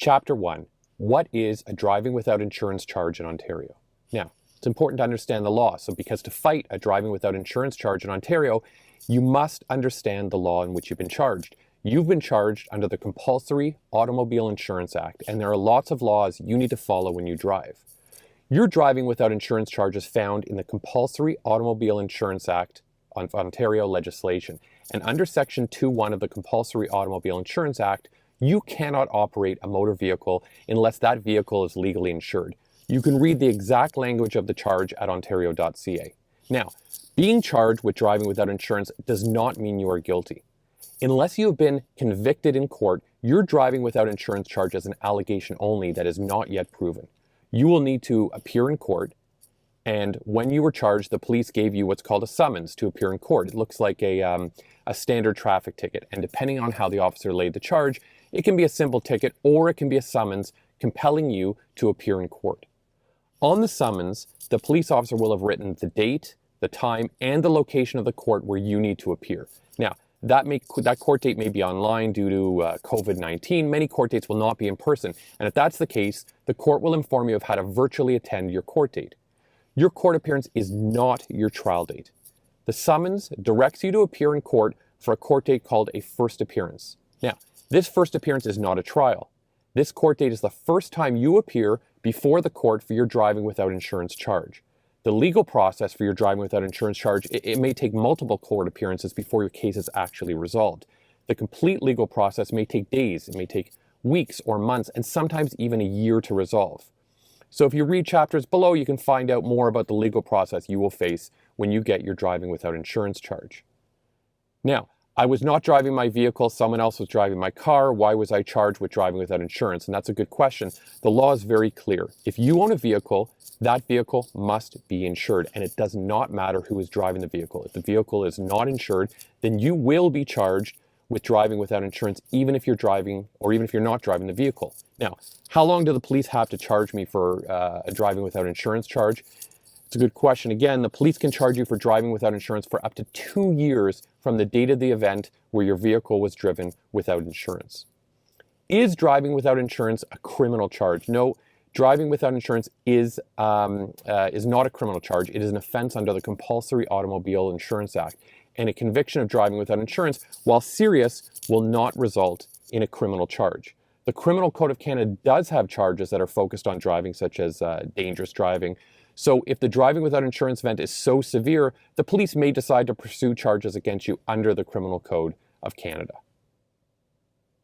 Chapter 1. What is a driving without insurance charge in Ontario? Now, it's important to understand the law. Because to fight a driving without insurance charge in Ontario, you must understand the law in which you've been charged. You've been charged under the Compulsory Automobile Insurance Act, and there are lots of laws you need to follow when you drive. Your driving without insurance charge is found in the Compulsory Automobile Insurance Act of Ontario legislation. And under Section 2.1 of the Compulsory Automobile Insurance Act, you cannot operate a motor vehicle unless that vehicle is legally insured. You can read the exact language of the charge at ontario.ca. Now, being charged with driving without insurance does not mean you are guilty. Unless you have been convicted in court, your driving without insurance charge is an allegation only that is not yet proven. You will need to appear in court, and when you were charged, the police gave you what's called a summons to appear in court. It looks like a standard traffic ticket, and depending on how the officer laid the charge, it can be a simple ticket or it can be a summons compelling you to appear in court. On the summons, the police officer will have written the date, the time, and the location of the court where you need to appear. Now, that court date may be online due to COVID-19. Many court dates will not be in person. And if that's the case, the court will inform you of how to virtually attend your court date. Your court appearance is not your trial date. The summons directs you to appear in court for a court date called a first appearance. Now, this first appearance is not a trial. This court date is the first time you appear before the court for your driving without insurance charge. The legal process for your driving without insurance charge, it may take multiple court appearances before your case is actually resolved. The complete legal process may take days, it may take weeks or months, and sometimes even a year to resolve. So if you read chapters below, you can find out more about the legal process you will face when you get your driving without insurance charge. Now, I was not driving my vehicle, someone else was driving my car. Why was I charged with driving without insurance? And that's a good question. The law is very clear. If you own a vehicle, that vehicle must be insured, and it does not matter who is driving the vehicle. If the vehicle is not insured, then you will be charged with driving without insurance, even if you're driving or even if you're not driving the vehicle. Now, how long do the police have to charge me for a driving without insurance charge? It's a good question. Again, the police can charge you for driving without insurance for up to 2 years from the date of the event where your vehicle was driven without insurance. Is driving without insurance a criminal charge? No, driving without insurance is not a criminal charge. It is an offense under the Compulsory Automobile Insurance Act. And a conviction of driving without insurance, while serious, will not result in a criminal charge. The Criminal Code of Canada does have charges that are focused on driving, such as dangerous driving. So if the driving without insurance event is so severe, the police may decide to pursue charges against you under the Criminal Code of Canada.